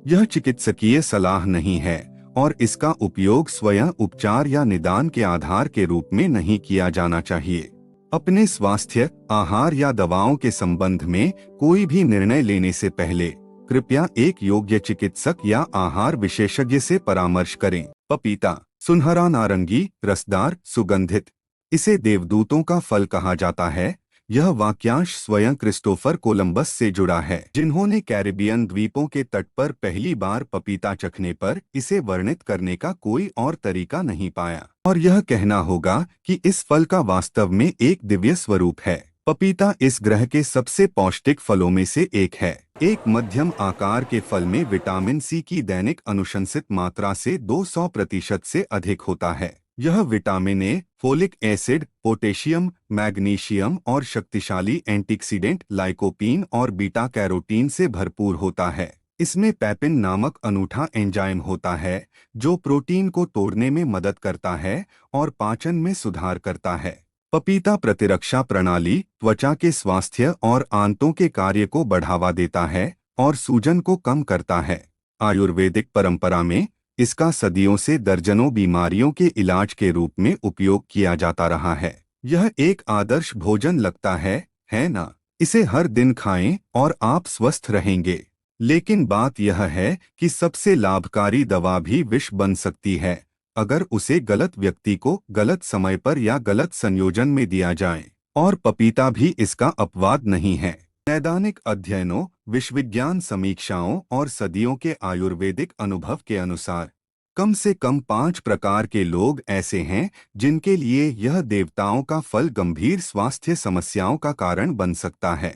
यह चिकित्सकीय सलाह नहीं है और इसका उपयोग स्वयं उपचार या निदान के आधार के रूप में नहीं किया जाना चाहिए। अपने स्वास्थ्य, आहार या दवाओं के संबंध में कोई भी निर्णय लेने से पहले कृपया एक योग्य चिकित्सक या आहार विशेषज्ञ से परामर्श करें। पपीता सुनहरा नारंगी, रसदार, सुगंधित। इसे देवदूतों का फल कहा जाता है। यह वाक्यांश स्वयं क्रिस्टोफर कोलंबस से जुड़ा है, जिन्होंने कैरिबियन द्वीपों के तट पर पहली बार पपीता चखने पर इसे वर्णित करने का कोई और तरीका नहीं पाया। और यह कहना होगा कि इस फल का वास्तव में एक दिव्य स्वरूप है। पपीता इस ग्रह के सबसे पौष्टिक फलों में से एक है। एक मध्यम आकार के फल में विटामिन सी की दैनिक अनुशंसित मात्रा से 200% से अधिक होता है। यह vitamin A, folic acid, potassium, magnesium और शक्तिशाली एंटीऑक्सीडेंट लाइकोपीन और बीटा कैरोटीन से भरपूर होता है। इसमें पैपिन नामक अनूठा एंजाइम होता है जो प्रोटीन को तोड़ने में मदद करता है और पाचन में सुधार करता है। पपीता प्रतिरक्षा प्रणाली, त्वचा के स्वास्थ्य और आंतों के कार्य को बढ़ावा देता है और सूजन को कम करता है। आयुर्वेदिक परंपरा में इसका सदियों से दर्जनों बीमारियों के इलाज के रूप में उपयोग किया जाता रहा है। यह एक आदर्श भोजन लगता है ना? इसे हर दिन खाएं और आप स्वस्थ रहेंगे। लेकिन बात यह है कि सबसे लाभकारी दवा भी विष बन सकती है अगर उसे गलत व्यक्ति को गलत समय पर या गलत संयोजन में दिया जाए। और पपीता भी इसका अपवाद नहीं है। नैदानिक अध्ययनों, विश्वविज्ञान समीक्षाओं और सदियों के आयुर्वेदिक अनुभव के अनुसार कम से कम 5 प्रकार के लोग ऐसे हैं जिनके लिए यह देवताओं का फल गंभीर स्वास्थ्य समस्याओं का कारण बन सकता है।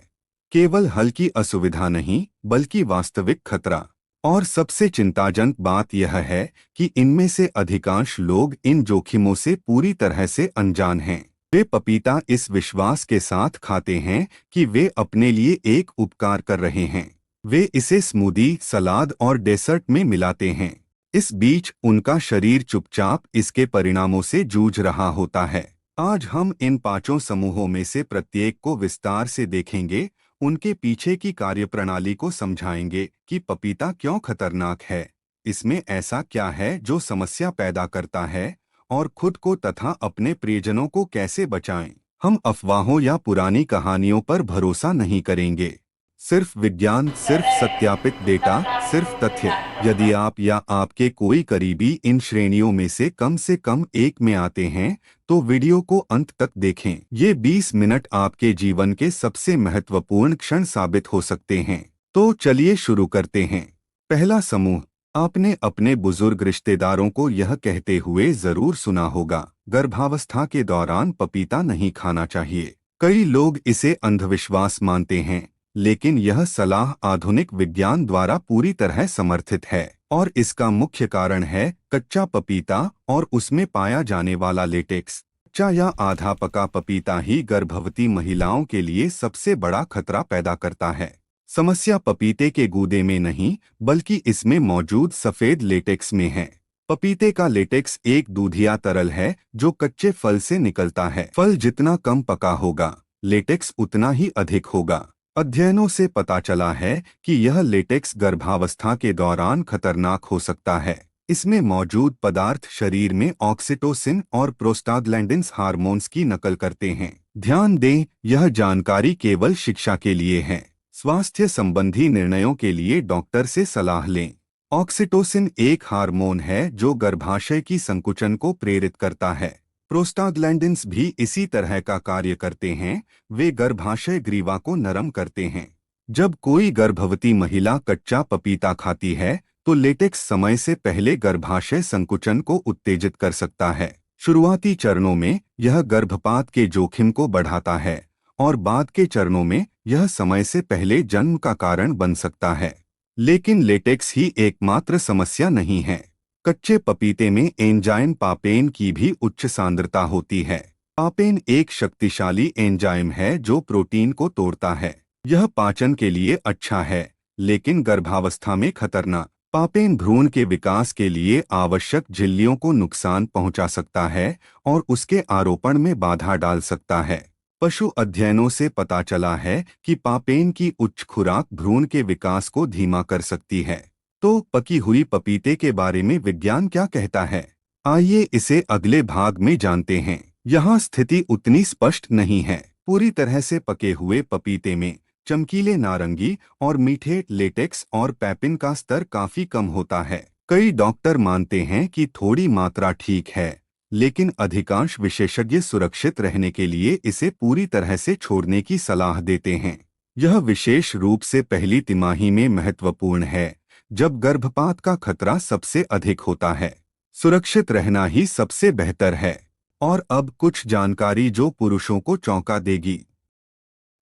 केवल हल्की असुविधा नहीं, बल्कि वास्तविक खतरा। और सबसे चिंताजनक बात यह है कि इनमें से अधिकांश लोग इन जोखिमों से पूरी तरह से अनजान हैं। वे पपीता इस विश्वास के साथ खाते हैं कि वे अपने लिए एक उपकार कर रहे हैं। वे इसे स्मूदी, सलाद और डेसर्ट में मिलाते हैं। इस बीच उनका शरीर चुपचाप इसके परिणामों से जूझ रहा होता है। आज हम इन 5 समूहों में से प्रत्येक को विस्तार से देखेंगे, उनके पीछे की कार्यप्रणाली को समझाएंगे कि पपीता क्यों खतरनाक है, इसमें ऐसा क्या है जो समस्या पैदा करता है, और खुद को तथा अपने प्रियजनों को कैसे बचाएं। हम अफवाहों या पुरानी कहानियों पर भरोसा नहीं करेंगे। सिर्फ विज्ञान, सिर्फ सत्यापित डेटा, सिर्फ तथ्य। यदि आप या आपके कोई करीबी इन श्रेणियों में से कम एक में आते हैं तो वीडियो को अंत तक देखें। ये 20 मिनट आपके जीवन के सबसे महत्वपूर्ण क्षण साबित हो सकते हैं। तो चलिए शुरू करते हैं। पहला समूह। आपने अपने बुजुर्ग रिश्तेदारों को यह कहते हुए जरूर सुना होगा, गर्भावस्था के दौरान पपीता नहीं खाना चाहिए। कई लोग इसे अंधविश्वास मानते हैं, लेकिन यह सलाह आधुनिक विज्ञान द्वारा पूरी तरह समर्थित है। और इसका मुख्य कारण है कच्चा पपीता और उसमें पाया जाने वाला लेटेक्स। कच्चा या आधा पका पपीता ही गर्भवती महिलाओं के लिए सबसे बड़ा खतरा पैदा करता है। समस्या पपीते के गूदे में नहीं, बल्कि इसमें मौजूद सफेद लेटेक्स में है। पपीते का लेटेक्स एक दूधिया तरल है जो कच्चे फल से निकलता है। फल जितना कम पका होगा, लेटेक्स उतना ही अधिक होगा। अध्ययनों से पता चला है कि यह लेटेक्स गर्भावस्था के दौरान खतरनाक हो सकता है। इसमें मौजूद पदार्थ शरीर में ऑक्सीटोसिन और प्रोस्टाग्लैंडिन्स हार्मोन्स की नकल करते हैं। ध्यान दें, यह जानकारी केवल शिक्षा के लिए है। स्वास्थ्य संबंधी निर्णयों के लिए डॉक्टर से सलाह लें। ऑक्सीटोसिन एक हार्मोन है जो गर्भाशय की संकुचन को प्रेरित करता है। प्रोस्टाग्लैंडिन्स भी इसी तरह का कार्य करते हैं। वे गर्भाशय ग्रीवा को नरम करते हैं। जब कोई गर्भवती महिला कच्चा पपीता खाती है तो लेटेक्स समय से पहले गर्भाशय संकुचन को उत्तेजित कर सकता है। शुरुआती चरणों में यह गर्भपात के जोखिम को बढ़ाता है और बाद के चरणों में यह समय से पहले जन्म का कारण बन सकता है। लेकिन लेटेक्स ही एकमात्र समस्या नहीं है। कच्चे पपीते में एंजाइम पापेन की भी उच्च सांद्रता होती है। पापेन एक शक्तिशाली एंजाइम है जो प्रोटीन को तोड़ता है। यह पाचन के लिए अच्छा है, लेकिन गर्भावस्था में खतरनाक। पापेन भ्रूण के विकास के लिए आवश्यक झिल्लियों को नुकसान पहुंचा सकता है और उसके आरोपण में बाधा डाल सकता है। पशु अध्ययनों से पता चला है कि पापेन की उच्च खुराक भ्रूण के विकास को धीमा कर सकती है। तो पकी हुई पपीते के बारे में विज्ञान क्या कहता है? आइए इसे अगले भाग में जानते हैं। यहाँ स्थिति उतनी स्पष्ट नहीं है। पूरी तरह से पके हुए पपीते में चमकीले नारंगी और मीठे लेटेक्स और पैपिन का स्तर काफी कम होता है। कई डॉक्टर मानते हैं कि थोड़ी मात्रा ठीक है, लेकिन अधिकांश विशेषज्ञ सुरक्षित रहने के लिए इसे पूरी तरह से छोड़ने की सलाह देते हैं। यह विशेष रूप से पहली तिमाही में महत्वपूर्ण है, जब गर्भपात का खतरा सबसे अधिक होता है। सुरक्षित रहना ही सबसे बेहतर है। और अब कुछ जानकारी जो पुरुषों को चौंका देगी।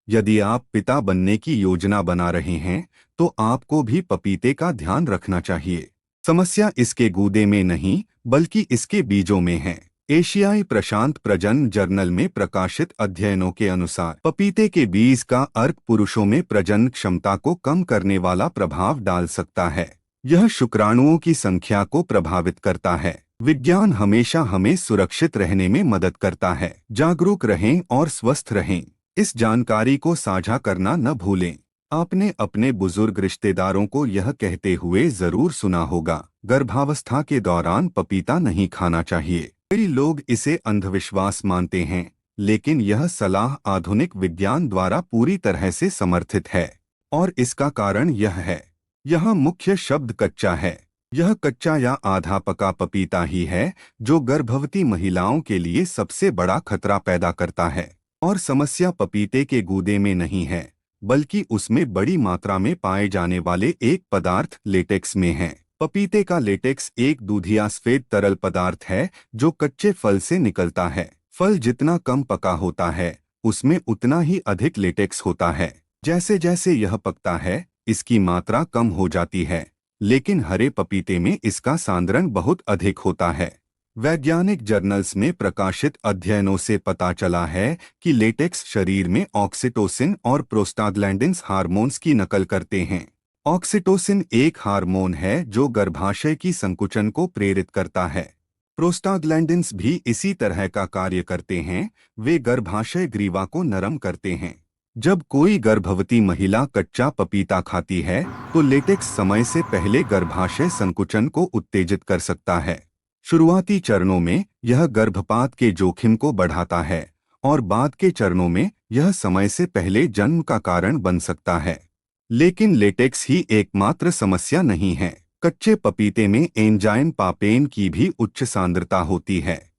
यदि आप पिता बनने की योजना बना रहे हैं, तो आपको भी पपीते का ध्यान रखना चाहिए। समस्या इसके गूदे में नहीं, बल्कि इसके बीजों में है। एशियाई प्रशांत प्रजनन जर्नल में प्रकाशित अध्ययनों के अनुसार पपीते के बीज का अर्क पुरुषों में प्रजनन क्षमता को कम करने वाला प्रभाव डाल सकता है। यह शुक्राणुओं की संख्या को प्रभावित करता है। विज्ञान हमेशा हमें सुरक्षित रहने में मदद करता है। जागरूक रहें और स्वस्थ रहें। इस जानकारी को साझा करना न भूलें। आपने अपने बुजुर्ग रिश्तेदारों को यह कहते हुए जरूर सुना होगा, गर्भावस्था के दौरान पपीता नहीं खाना चाहिए। कई लोग इसे अंधविश्वास मानते हैं, लेकिन यह सलाह आधुनिक विज्ञान द्वारा पूरी तरह से समर्थित है। और इसका कारण यह है, यहाँ मुख्य शब्द कच्चा है। यह कच्चा या आधा पका पपीता ही है जो गर्भवती महिलाओं के लिए सबसे बड़ा खतरा पैदा करता है। और समस्या पपीते के गूदे में नहीं है, बल्कि उसमें बड़ी मात्रा में पाए जाने वाले एक पदार्थ लेटेक्स में है। पपीते का लेटेक्स एक दूधिया सफेद तरल पदार्थ है जो कच्चे फल से निकलता है। फल जितना कम पका होता है, उसमें उतना ही अधिक लेटेक्स होता है। जैसे जैसे यह पकता है, इसकी मात्रा कम हो जाती है, लेकिन हरे पपीते में इसका सांद्रण बहुत अधिक होता है। वैज्ञानिक जर्नल्स में प्रकाशित अध्ययनों से पता चला है कि लेटेक्स शरीर में ऑक्सीटोसिन और प्रोस्टाग्लैंडिन्स हार्मोन्स की नकल करते हैं। ऑक्सीटोसिन एक हार्मोन है जो गर्भाशय की संकुचन को प्रेरित करता है। प्रोस्टाग्लैंडिन्स भी इसी तरह का कार्य करते हैं। वे गर्भाशय ग्रीवा को नरम करते हैं। जब कोई गर्भवती महिला कच्चा पपीता खाती है, तो लेटेक्स समय से पहले गर्भाशय संकुचन को उत्तेजित कर सकता है। शुरुआती चरणों में यह गर्भपात के जोखिम को बढ़ाता है और बाद के चरणों में यह समय से पहले जन्म का कारण बन सकता है। लेकिन लेटेक्स ही एकमात्र समस्या नहीं है। कच्चे पपीते में एंजाइम पापेन की भी उच्च सांद्रता होती है।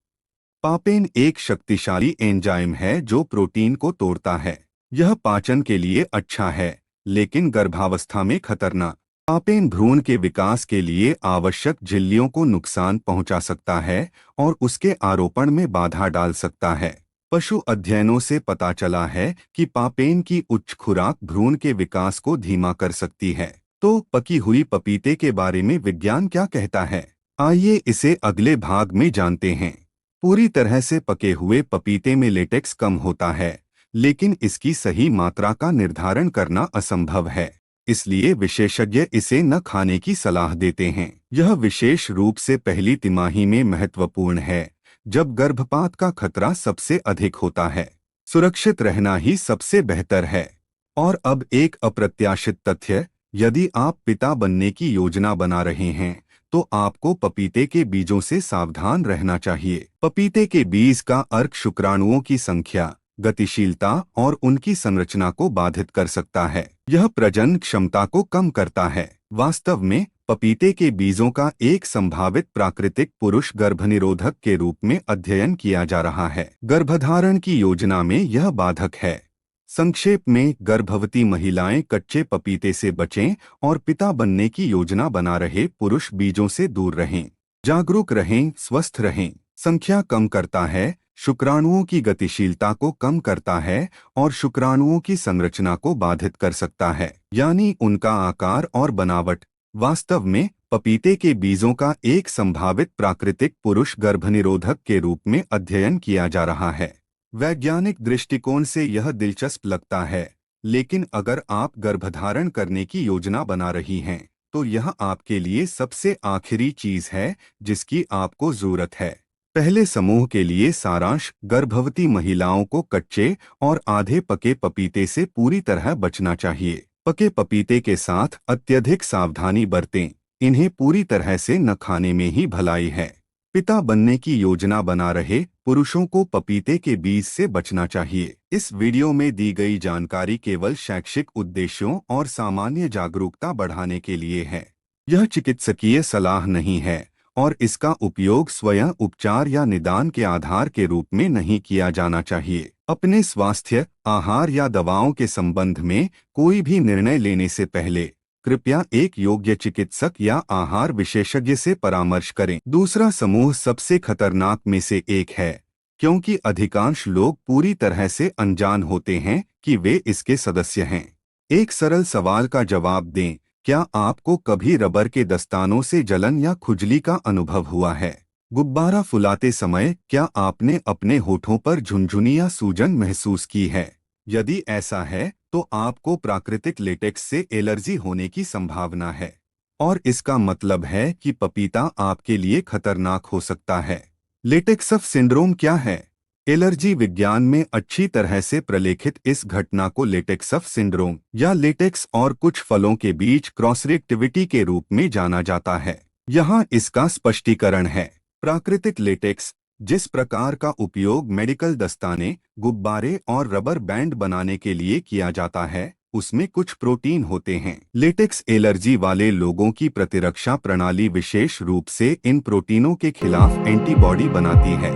पापेन एक शक्तिशाली एंजाइम है जो प्रोटीन को तोड़ता है। यह पाचन के लिए अच्छा है, लेकिन गर्भावस्था में खतरनाक। पापेन भ्रूण के विकास के लिए आवश्यक झिल्लियों को नुकसान पहुंचा सकता है और उसके आरोपण में बाधा डाल सकता है। पशु अध्ययनों से पता चला है कि पापेन की उच्च खुराक भ्रूण के विकास को धीमा कर सकती है। तो पकी हुई पपीते के बारे में विज्ञान क्या कहता है? आइए इसे अगले भाग में जानते हैं। पूरी तरह से पके हुए पपीते में लेटेक्स कम होता है, लेकिन इसकी सही मात्रा का निर्धारण करना असंभव है। इसलिए विशेषज्ञ इसे न खाने की सलाह देते हैं। यह विशेष रूप से पहली तिमाही में महत्वपूर्ण है, जब गर्भपात का खतरा सबसे अधिक होता है। सुरक्षित रहना ही सबसे बेहतर है। और अब एक अप्रत्याशित तथ्य, यदि आप पिता बनने की योजना बना रहे हैं, तो आपको पपीते के बीजों से सावधान रहना चाहिए। पपीते के बीज का अर्क शुक्राणुओं की संख्या, गतिशीलता और उनकी संरचना को बाधित कर सकता है। यह प्रजनन क्षमता को कम करता है। वास्तव में पपीते के बीजों का एक संभावित प्राकृतिक पुरुष गर्भनिरोधक के रूप में अध्ययन किया जा रहा है। गर्भधारण की योजना में यह बाधक है। संक्षेप में, गर्भवती महिलाएं कच्चे पपीते से बचें और पिता बनने की योजना बना रहे पुरुष बीजों से दूर रहें। जागरूक रहें, स्वस्थ रहें। संख्या कम करता है, शुक्राणुओं की गतिशीलता को कम करता है और शुक्राणुओं की संरचना को बाधित कर सकता है, यानी उनका आकार और बनावट। वास्तव में पपीते के बीजों का एक संभावित प्राकृतिक पुरुष गर्भनिरोधक के रूप में अध्ययन किया जा रहा है। वैज्ञानिक दृष्टिकोण से यह दिलचस्प लगता है, लेकिन अगर आप गर्भधारण करने की योजना बना रही हैं, तो यह आपके लिए सबसे आखिरी चीज है जिसकी आपको जरूरत है। पहले समूह के लिए सारांश: गर्भवती महिलाओं को कच्चे और आधे पके पपीते से पूरी तरह बचना चाहिए। पके पपीते के साथ अत्यधिक सावधानी बरतें। इन्हें पूरी तरह से न खाने में ही भलाई है। पिता बनने की योजना बना रहे पुरुषों को पपीते के बीज से बचना चाहिए। इस वीडियो में दी गई जानकारी केवल शैक्षिक उद्देश्यों और सामान्य जागरूकता बढ़ाने के लिए है। यह चिकित्सकीय सलाह नहीं है और इसका उपयोग स्वयं उपचार या निदान के आधार के रूप में नहीं किया जाना चाहिए। अपने स्वास्थ्य, आहार या दवाओं के संबंध में कोई भी निर्णय लेने से पहले कृपया एक योग्य चिकित्सक या आहार विशेषज्ञ से परामर्श करें। दूसरा समूह सबसे खतरनाक में से एक है, क्योंकि अधिकांश लोग पूरी तरह से अनजान होते हैं कि वे इसके सदस्य हैं। एक सरल सवाल का जवाब दें, क्या आपको कभी रबर के दस्तानों से जलन या खुजली का अनुभव हुआ है? गुब्बारा फुलाते समय क्या आपने अपने होठों पर झुनझुनी या सूजन महसूस की है? यदि ऐसा है तो आपको प्राकृतिक लेटेक्स से एलर्जी होने की संभावना है और इसका मतलब है कि पपीता आपके लिए खतरनाक हो सकता है। लेटेक्स सिंड्रोम क्या है? एलर्जी विज्ञान में अच्छी तरह से प्रलेखित इस घटना को लेटेक्स सिंड्रोम या लेटेक्स और कुछ फलों के बीच क्रॉस रिएक्टिविटी के रूप में जाना जाता है। यहाँ इसका स्पष्टीकरण है। प्राकृतिक लेटेक्स, जिस प्रकार का उपयोग मेडिकल दस्ताने, गुब्बारे और रबर बैंड बनाने के लिए किया जाता है, उसमें कुछ प्रोटीन होते हैं। लेटेक्स एलर्जी वाले लोगों की प्रतिरक्षा प्रणाली विशेष रूप से इन प्रोटीनों के खिलाफ एंटीबॉडी बनाती है।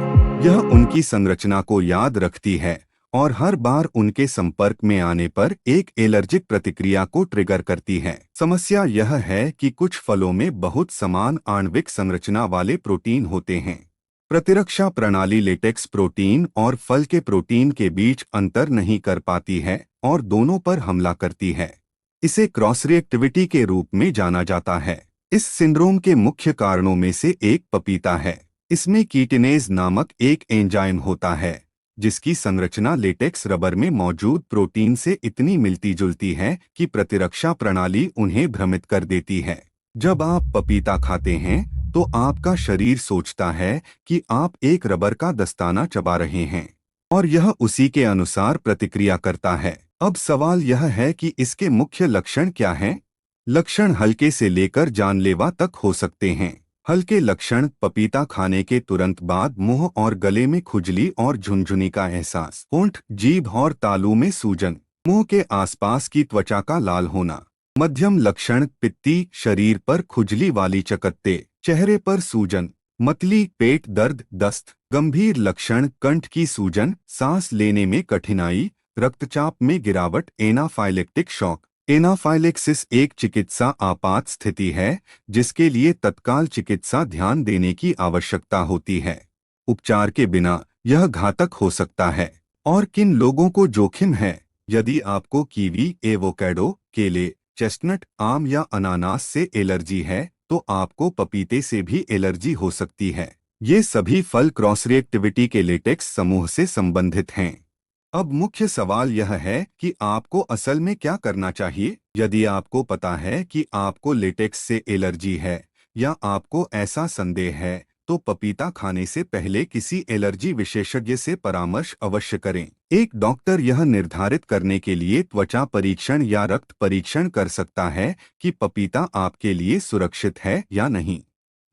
यह उनकी संरचना को याद रखती है और हर बार उनके संपर्क में आने पर एक एलर्जिक प्रतिक्रिया को ट्रिगर करती है। समस्या यह है कि कुछ फलों में बहुत समान आणविक संरचना वाले प्रोटीन होते हैं। प्रतिरक्षा प्रणाली लेटेक्स प्रोटीन और फल के प्रोटीन के बीच अंतर नहीं कर पाती है और दोनों पर हमला करती है। इसे क्रॉस रिएक्टिविटी के रूप में जाना जाता है। इस सिंड्रोम के मुख्य कारणों में से एक पपीता है। इसमें कीटिनेज नामक एक एंजाइम होता है जिसकी संरचना लेटेक्स रबर में मौजूद प्रोटीन से इतनी मिलती जुलती है कि प्रतिरक्षा प्रणाली उन्हें भ्रमित कर देती है। जब आप पपीता खाते हैं तो आपका शरीर सोचता है कि आप एक रबर का दस्ताना चबा रहे हैं और यह उसी के अनुसार प्रतिक्रिया करता है। अब सवाल यह है कि इसके मुख्य लक्षण क्या हैं? लक्षण हल्के से लेकर जानलेवा तक हो सकते हैं। हल्के लक्षण: पपीता खाने के तुरंत बाद मुंह और गले में खुजली और झुनझुनी का एहसास, होंठ, जीभ और तालू में सूजन, मुंह के आसपास की त्वचा का लाल होना। मध्यम लक्षण: पित्ती, शरीर पर खुजली वाली चकत्ते, चेहरे पर सूजन, मतली, पेट दर्द, दस्त। गंभीर लक्षण: कंठ की सूजन, सांस लेने में कठिनाई, रक्तचाप में गिरावट, एनाफाइलेक्टिक शॉक। एनाफाइलेक्सिस एक चिकित्सा आपात स्थिति है जिसके लिए तत्काल चिकित्सा ध्यान देने की आवश्यकता होती है। उपचार के बिना यह घातक हो सकता है। और किन लोगों को जोखिम है? यदि आपको कीवी, एवोकेडो, केले, चेस्टनट, आम या अनानास से एलर्जी है तो आपको पपीते से भी एलर्जी हो सकती है। ये सभी फल क्रॉस रिएक्टिविटी के लेटेक्स समूह से संबंधित हैं। अब मुख्य सवाल यह है कि आपको असल में क्या करना चाहिए। यदि आपको पता है कि आपको लेटेक्स से एलर्जी है या आपको ऐसा संदेह है तो पपीता खाने से पहले किसी एलर्जी विशेषज्ञ से परामर्श अवश्य करें। एक डॉक्टर यह निर्धारित करने के लिए त्वचा परीक्षण या रक्त परीक्षण कर सकता है कि पपीता आपके लिए सुरक्षित है या नहीं।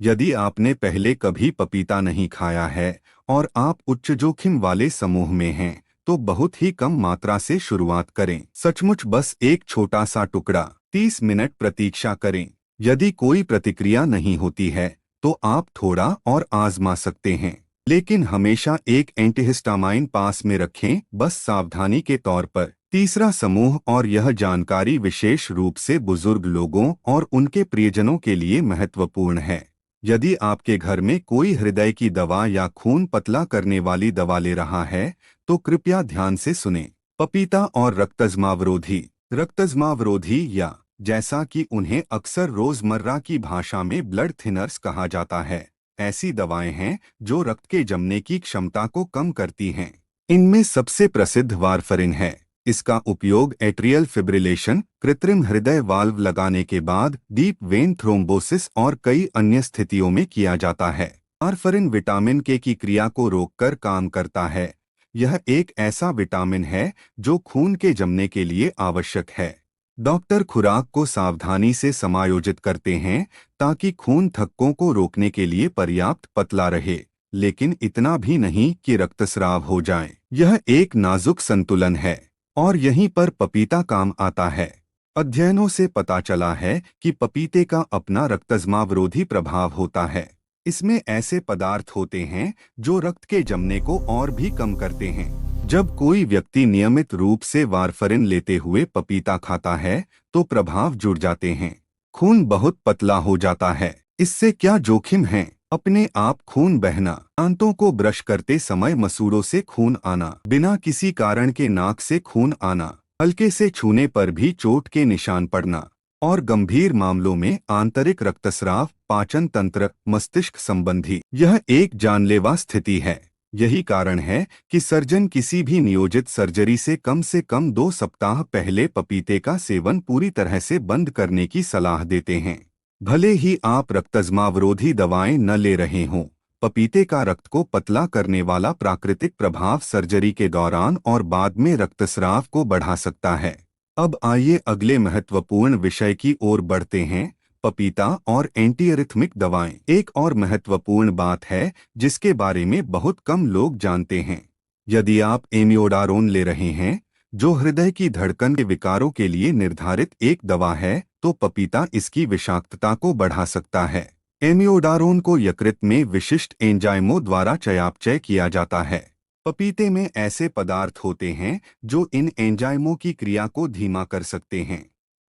यदि आपने पहले कभी पपीता नहीं खाया है और आप उच्च जोखिम वाले समूह में हैं तो बहुत ही कम मात्रा से शुरुआत करें। सचमुच बस एक छोटा सा टुकड़ा। 30 मिनट प्रतीक्षा करें। यदि कोई प्रतिक्रिया नहीं होती है तो आप थोड़ा और आजमा सकते हैं, लेकिन हमेशा एक एंटीहिस्टामाइन पास में रखें, बस सावधानी के तौर पर। तीसरा समूह, और यह जानकारी विशेष रूप से बुजुर्ग लोगों और उनके प्रियजनों के लिए महत्वपूर्ण है। यदि आपके घर में कोई हृदय की दवा या खून पतला करने वाली दवा ले रहा है तो कृपया ध्यान से सुनें। पपीता और रक्तजमावरोधी। रक्तजमावरोधी, या जैसा कि उन्हें अक्सर रोजमर्रा की भाषा में ब्लड थिनर्स कहा जाता है, ऐसी दवाएं हैं जो रक्त के जमने की क्षमता को कम करती हैं। इनमें सबसे प्रसिद्ध वारफरिन है। इसका उपयोग एट्रियल फिब्रिलेशन, कृत्रिम हृदय वाल्व लगाने के बाद डीप वेन थ्रोम्बोसिस और कई अन्य स्थितियों में किया जाता है। वारफरिन विटामिन के की क्रिया को रोककर काम करता है। यह एक ऐसा विटामिन है जो खून के जमने के लिए आवश्यक है। डॉक्टर खुराक को सावधानी से समायोजित करते हैं ताकि खून थक्कों को रोकने के लिए पर्याप्त पतला रहे, लेकिन इतना भी नहीं कि रक्तस्राव हो जाए। यह एक नाजुक संतुलन है और यहीं पर पपीता काम आता है। अध्ययनों से पता चला है कि पपीते का अपना रक्तजमावरोधी प्रभाव होता है। इसमें ऐसे पदार्थ होते हैं जो रक्त के जमने को और भी कम करते हैं। जब कोई व्यक्ति नियमित रूप से वारफरिन लेते हुए पपीता खाता है तो प्रभाव जुड़ जाते हैं। खून बहुत पतला हो जाता है। इससे क्या जोखिम है? अपने आप खून बहना, दांतों को ब्रश करते समय मसूड़ों से खून आना, बिना किसी कारण के नाक से खून आना, हल्के से छूने पर भी चोट के निशान पड़ना और गंभीर मामलों में आंतरिक रक्तस्राव, पाचन तंत्र, मस्तिष्क संबंधी, यह एक जानलेवा स्थिति है। यही कारण है कि सर्जन किसी भी नियोजित सर्जरी से कम 2 सप्ताह पहले पपीते का सेवन पूरी तरह से बंद करने की सलाह देते हैं। भले ही आप रक्तजमावरोधी दवाएं न ले रहे हों, पपीते का रक्त को पतला करने वाला प्राकृतिक प्रभाव सर्जरी के दौरान और बाद में रक्तस्राव को बढ़ा सकता है। अब आइए अगले महत्वपूर्ण विषय की ओर बढ़ते हैं, पपीता और एंटीअरिथमिक दवाएं। एक और महत्वपूर्ण बात है जिसके बारे में बहुत कम लोग जानते हैं। यदि आप एमियोडारोन ले रहे हैं, जो हृदय की धड़कन के विकारों के लिए निर्धारित एक दवा है, तो पपीता इसकी विषाक्तता को बढ़ा सकता है। एमियोडारोन को यकृत में विशिष्ट एंजाइमों द्वारा चयापचय किया जाता है। पपीते में ऐसे पदार्थ होते हैं जो इन एंजाइमों की क्रिया को धीमा कर सकते हैं।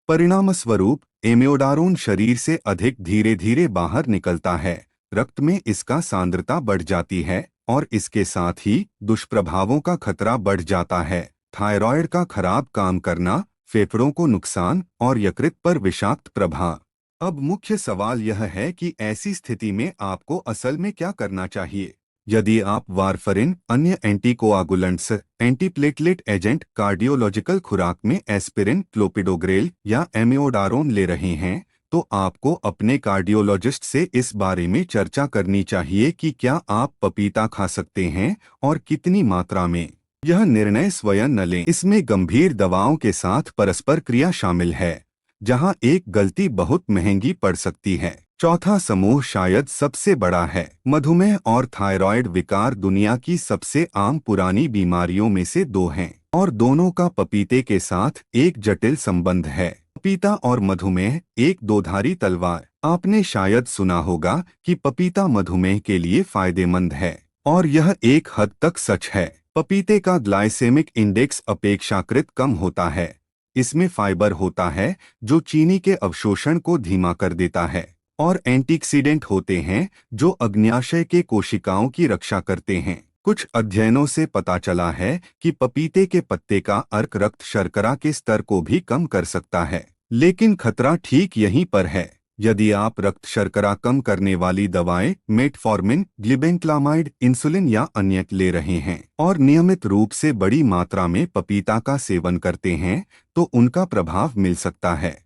परिणामस्वरूप एमियोडारोन शरीर से अधिक धीरे धीरे बाहर निकलता है, रक्त में इसका सांद्रता बढ़ जाती है और इसके साथ ही दुष्प्रभावों का खतरा बढ़ जाता है। थायराइड का खराब काम करना, फेफड़ों को नुकसान और यकृत पर विषाक्त प्रभाव। अब मुख्य सवाल यह है कि ऐसी स्थिति में आपको असल में क्या करना चाहिए। यदि आप वारफरिन, अन्य एंटीकोआगुलेंट्स, एंटीप्लेटलेट एजेंट, कार्डियोलॉजिकल खुराक में एस्पिरिन, क्लोपिडोग्रेल या एमियोडारोन ले रहे हैं, तो आपको अपने कार्डियोलॉजिस्ट से इस बारे में चर्चा करनी चाहिए कि क्या आप पपीता खा सकते हैं और कितनी मात्रा में। यह निर्णय स्वयं न लें। इसमें गंभीर दवाओं के साथ परस्पर क्रिया शामिल है, जहां एक गलती बहुत महंगी पड़ सकती है। चौथा समूह शायद सबसे बड़ा है। मधुमेह और थायराइड विकार दुनिया की सबसे आम पुरानी बीमारियों में से दो हैं और दोनों का पपीते के साथ एक जटिल संबंध है। पपीता और मधुमेह एक दोधारी तलवार। आपने शायद सुना होगा कि पपीता मधुमेह के लिए फायदेमंद है और यह एक हद तक सच है। पपीते का ग्लाइसेमिक इंडेक्स अपेक्षाकृत कम होता है। इसमें फाइबर होता है जो चीनी के अवशोषण को धीमा कर देता है और एंटीऑक्सीडेंट होते हैं जो अग्न्याशय के कोशिकाओं की रक्षा करते हैं। कुछ अध्ययनों से पता चला है कि पपीते के पत्ते का अर्क रक्त शर्करा के स्तर को भी कम कर सकता है, लेकिन खतरा ठीक यहीं पर है। यदि आप रक्त शर्करा कम करने वाली दवाएं, मेटफॉर्मिन, ग्लिबेंक्लामाइड, इंसुलिन या अन्य ले रहे हैं और नियमित रूप से बड़ी मात्रा में पपीता का सेवन करते हैं, तो उनका प्रभाव मिल सकता है।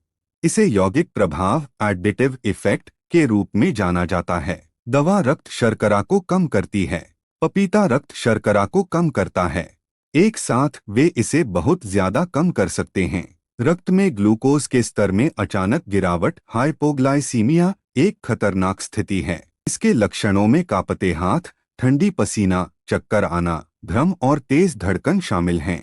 इसे यौगिक प्रभाव, एडिटिव इफेक्ट के रूप में जाना जाता है। दवा रक्त शर्करा को कम करती है, पपीता रक्त शर्करा को कम करता है। एक साथ वे इसे बहुत ज्यादा कम कर सकते हैं। रक्त में ग्लूकोज के स्तर में अचानक गिरावट, हाइपोग्लाइसीमिया, एक खतरनाक स्थिति है। इसके लक्षणों में कांपते हाथ, ठंडी पसीना, चक्कर आना, भ्रम और तेज धड़कन शामिल हैं।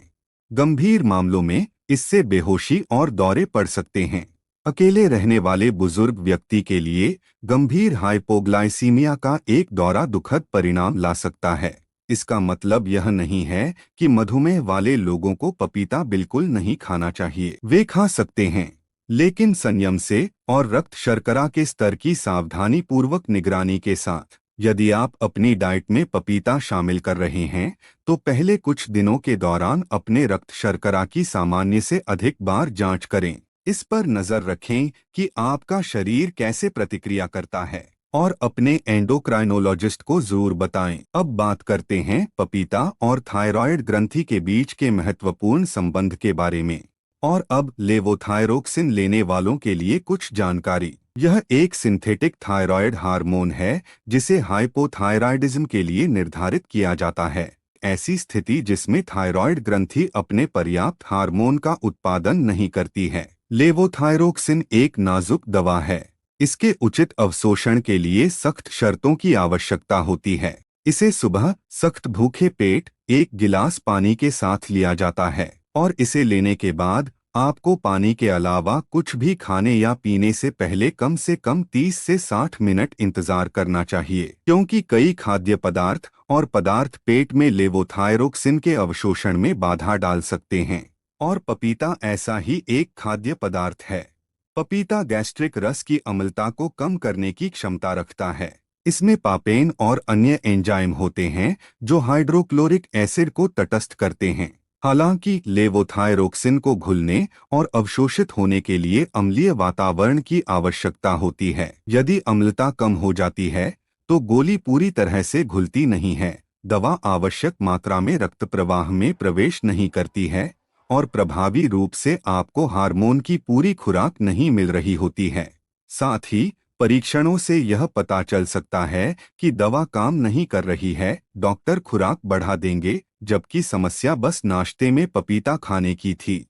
गंभीर मामलों में इससे बेहोशी और दौरे पड़ सकते हैं। अकेले रहने वाले बुजुर्ग व्यक्ति के लिए गंभीर हाइपोग्लाइसीमिया का एक दौरा दुखद परिणाम ला सकता है। इसका मतलब यह नहीं है कि मधुमेह वाले लोगों को पपीता बिल्कुल नहीं खाना चाहिए। वे खा सकते हैं, लेकिन संयम से और रक्त शर्करा के स्तर की सावधानी पूर्वक निगरानी के साथ। यदि आप अपनी डाइट में पपीता शामिल कर रहे हैं, तो पहले कुछ दिनों के दौरान अपने रक्त शर्करा की सामान्य से अधिक बार जांच करें। इस पर नजर रखें कि आपका शरीर कैसे प्रतिक्रिया करता है और अपने एंडोक्राइनोलॉजिस्ट को जरूर बताएं। अब बात करते हैं पपीता और थायराइड ग्रंथि के बीच के महत्वपूर्ण संबंध के बारे में। और अब लेवोथायरोक्सिन लेने वालों के लिए कुछ जानकारी। यह एक सिंथेटिक थायराइड हार्मोन है जिसे हाइपोथायराइडिज्म के लिए निर्धारित किया जाता है। ऐसी स्थिति जिसमें थायराइड ग्रंथि अपने पर्याप्त हार्मोन का उत्पादन नहीं करती है। लेवोथायरोक्सिन एक नाजुक दवा है। इसके उचित अवशोषण के लिए सख्त शर्तों की आवश्यकता होती है। इसे सुबह सख्त भूखे पेट 1 गिलास पानी के साथ लिया जाता है और इसे लेने के बाद आपको पानी के अलावा कुछ भी खाने या पीने से कम 30 से 60 मिनट इंतजार करना चाहिए, क्योंकि कई खाद्य पदार्थ और पदार्थ पेट में लेवोथायरोक्सिन के अवशोषण में बाधा डाल सकते हैं। और पपीता ऐसा ही एक खाद्य पदार्थ है। पपीता गैस्ट्रिक रस की अम्लता को कम करने की क्षमता रखता है। इसमें पापेन और अन्य एंजाइम होते हैं जो हाइड्रोक्लोरिक एसिड को तटस्थ करते हैं। हालांकि लेवोथायरोक्सिन को घुलने और अवशोषित होने के लिए अम्लीय वातावरण की आवश्यकता होती है। यदि अम्लता कम हो जाती है तो गोली पूरी तरह से घुलती नहीं है, दवा आवश्यक मात्रा में रक्त प्रवाह में प्रवेश नहीं करती है और प्रभावी रूप से आपको हार्मोन की पूरी खुराक नहीं मिल रही होती है। साथ ही परीक्षणों से यह पता चल सकता है कि दवा काम नहीं कर रही है। डॉक्टर खुराक बढ़ा देंगे जबकि समस्या बस नाश्ते में पपीता खाने की थी।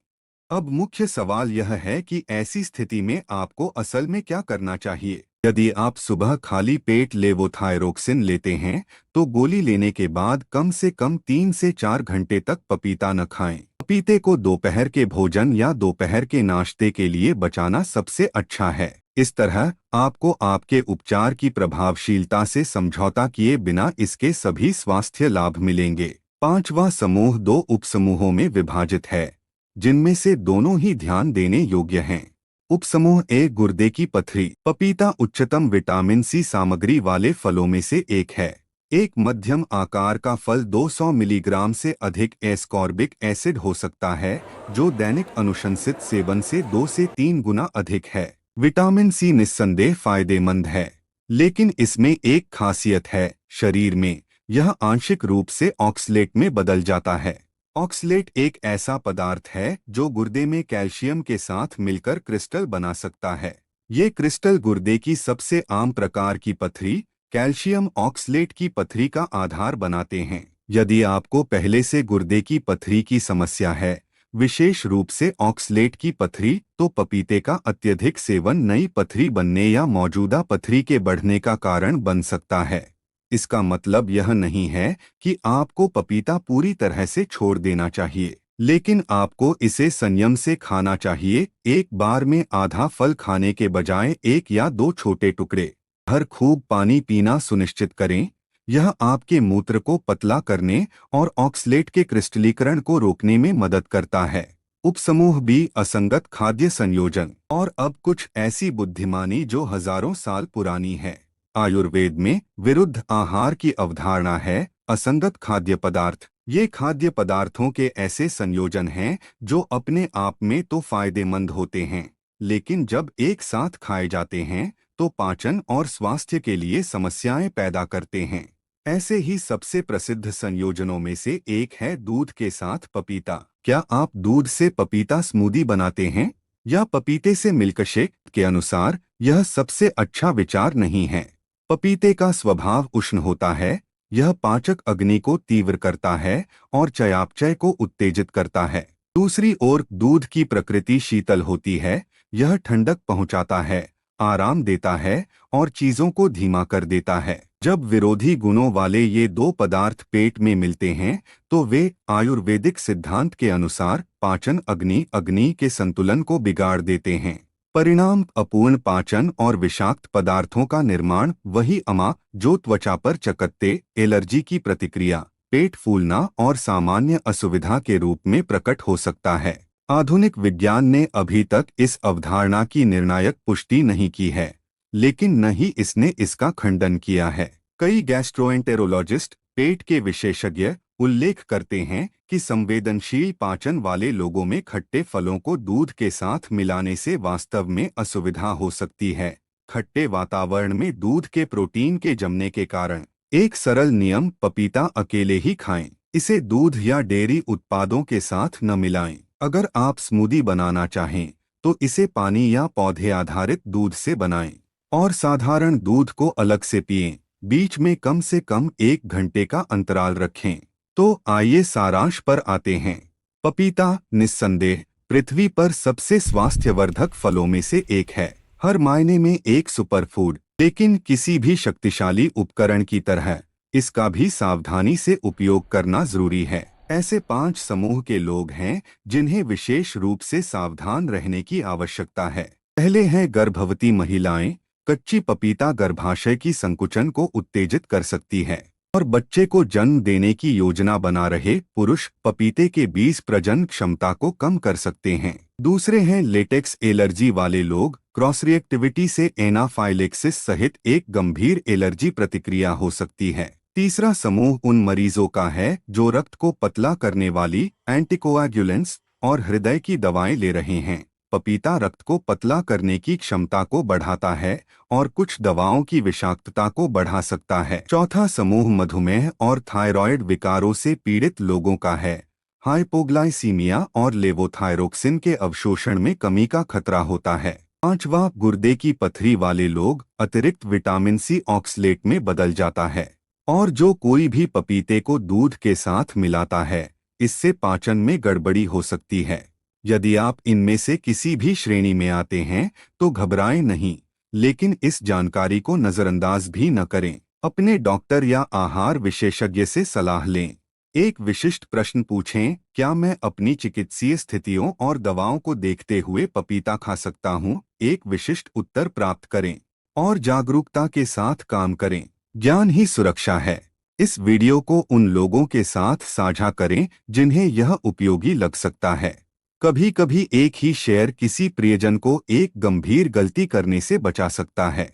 अब मुख्य सवाल यह है कि ऐसी स्थिति में आपको असल में क्या करना चाहिए। यदि आप सुबह खाली पेट लेवोथायरोक्सिन लेते हैं तो गोली लेने के बाद कम से कम 3 से 4 घंटे तक पपीता न खाएं। पपीते को दोपहर के भोजन या दोपहर के नाश्ते के लिए बचाना सबसे अच्छा है। इस तरह आपको आपके उपचार की प्रभावशीलता से समझौता किए बिना इसके सभी स्वास्थ्य लाभ मिलेंगे। पांचवा समूह 2 उपसमूहों में विभाजित है, जिनमें से दोनों ही ध्यान देने योग्य हैं। उपसमूह ए गुर्दे की पथरी। पपीता उच्चतम विटामिन सी सामग्री वाले फलों में से एक है। एक मध्यम आकार का फल 200 मिलीग्राम से अधिक एस्कॉर्बिक एसिड हो सकता है, जो दैनिक अनुशंसित सेवन से 2 से 3 गुना अधिक है। विटामिन सी निस्संदेह फायदेमंद है, लेकिन इसमें एक खासियत है, शरीर में यह आंशिक रूप से ऑक्सलेट में बदल जाता है। ऑक्सलेट एक ऐसा पदार्थ है जो गुर्दे में कैल्शियम के साथ मिलकर क्रिस्टल बना सकता है। ये क्रिस्टल गुर्दे की सबसे आम प्रकार की पथरी, कैल्शियम ऑक्सलेट की पथरी का आधार बनाते हैं। यदि आपको पहले से गुर्दे की पथरी की समस्या है, विशेष रूप से ऑक्सलेट की पथरी, तो पपीते का अत्यधिक सेवन नई पथरी बनने या मौजूदा पथरी के बढ़ने का कारण बन सकता है। इसका मतलब यह नहीं है कि आपको पपीता पूरी तरह से छोड़ देना चाहिए, लेकिन आपको इसे संयम से खाना चाहिए। एक बार में आधा फल खाने के बजाय 1 या 2 छोटे टुकड़े। हर खूब पानी पीना सुनिश्चित करें। यह आपके मूत्र को पतला करने और ऑक्सलेट के क्रिस्टलीकरण को रोकने में मदद करता है। उपसमूह बी असंगत खाद्य संयोजन। और अब कुछ ऐसी बुद्धिमानी जो हजारों साल पुरानी है। आयुर्वेद में विरुद्ध आहार की अवधारणा है। असंगत खाद्य पदार्थ ये खाद्य पदार्थों के ऐसे संयोजन हैं जो अपने आप में तो फायदेमंद होते हैं, लेकिन जब एक साथ खाए जाते हैं तो पाचन और स्वास्थ्य के लिए समस्याएं पैदा करते हैं। ऐसे ही सबसे प्रसिद्ध संयोजनों में से एक है दूध के साथ पपीता। क्या आप दूध से पपीता स्मूदी बनाते हैं या पपीते से मिल्कशेक? के अनुसार यह सबसे अच्छा विचार नहीं है। पपीते का स्वभाव उष्ण होता है, यह पाचक अग्नि को तीव्र करता है और चयापचय को उत्तेजित करता है। दूसरी ओर दूध की प्रकृति शीतल होती है, यह ठंडक पहुंचाता है, आराम देता है और चीजों को धीमा कर देता है। जब विरोधी गुणों वाले ये दो पदार्थ पेट में मिलते हैं तो वे आयुर्वेदिक सिद्धांत के अनुसार पाचन अग्नि के संतुलन को बिगाड़ देते हैं। परिणाम अपूर्ण पाचन और विषाक्त पदार्थों का निर्माण। वही अमा जो त्वचा पर चकत्ते, एलर्जी की प्रतिक्रिया, पेट फूलना और सामान्य असुविधा के रूप में प्रकट हो सकता है। आधुनिक विज्ञान ने अभी तक इस अवधारणा की निर्णायक पुष्टि नहीं की है, लेकिन न ही इसने इसका खंडन किया है। कई गैस्ट्रोएंटेरोलॉजिस्ट, पेट के विशेषज्ञ, उल्लेख करते हैं कि संवेदनशील पाचन वाले लोगों में खट्टे फलों को दूध के साथ मिलाने से वास्तव में असुविधा हो सकती है। खट्टे वातावरण में दूध के प्रोटीन के जमने के कारण। एक सरल नियम, पपीता अकेले ही खाएं। इसे दूध या डेयरी उत्पादों के साथ न मिलाएं। अगर आप स्मूदी बनाना चाहें तो इसे पानी या पौधे आधारित दूध से बनाएं और साधारण दूध को अलग से पिएं। बीच में कम से कम 1 घंटे का अंतराल रखें। तो आइए सारांश पर आते हैं। पपीता निस्संदेह पृथ्वी पर सबसे स्वास्थ्यवर्धक फलों में से एक है, हर मायने में एक सुपरफूड। लेकिन किसी भी शक्तिशाली उपकरण की तरह इसका भी सावधानी से उपयोग करना जरूरी है। ऐसे 5 समूह के लोग हैं जिन्हें विशेष रूप से सावधान रहने की आवश्यकता है। पहले हैं गर्भवती महिलाएं। कच्ची पपीता गर्भाशय की संकुचन को उत्तेजित कर सकती है और बच्चे को जन्म देने की योजना बना रहे पुरुष पपीते के बीज प्रजनन क्षमता को कम कर सकते हैं। दूसरे हैं लेटेक्स एलर्जी वाले लोग। क्रॉस रिएक्टिविटी से एनाफाइलेक्सिस सहित एक गंभीर एलर्जी प्रतिक्रिया हो सकती है। तीसरा समूह उन मरीजों का है जो रक्त को पतला करने वाली एंटीकोएगुलेंट्स और हृदय की दवाएं ले रहे हैं। पपीता रक्त को पतला करने की क्षमता को बढ़ाता है और कुछ दवाओं की विषाक्तता को बढ़ा सकता है। चौथा समूह मधुमेह और थायराइड विकारों से पीड़ित लोगों का है। हाइपोग्लाइसीमिया और लेवोथायरोक्सिन के अवशोषण में कमी का खतरा होता है। पांचवा, गुर्दे की पथरी वाले लोग। अतिरिक्त विटामिन सी ऑक्सलेट में बदल जाता है और जो कोई भी पपीते को दूध के साथ मिलाता है, इससे पाचन में गड़बड़ी हो सकती है। यदि आप इनमें से किसी भी श्रेणी में आते हैं तो घबराएं नहीं, लेकिन इस जानकारी को नजरअंदाज भी न करें। अपने डॉक्टर या आहार विशेषज्ञ से सलाह लें। एक विशिष्ट प्रश्न पूछें, क्या मैं अपनी चिकित्सीय स्थितियों और दवाओं को देखते हुए पपीता खा सकता हूँ? एक विशिष्ट उत्तर प्राप्त करें और जागरूकता के साथ काम करें। ज्ञान ही सुरक्षा है। इस वीडियो को उन लोगों के साथ साझा करें जिन्हें यह उपयोगी लग सकता है। कभी कभी एक ही शेयर किसी प्रियजन को एक गंभीर गलती करने से बचा सकता है।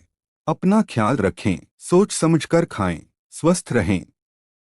अपना ख्याल रखें, सोच समझकर खाएं, स्वस्थ रहें।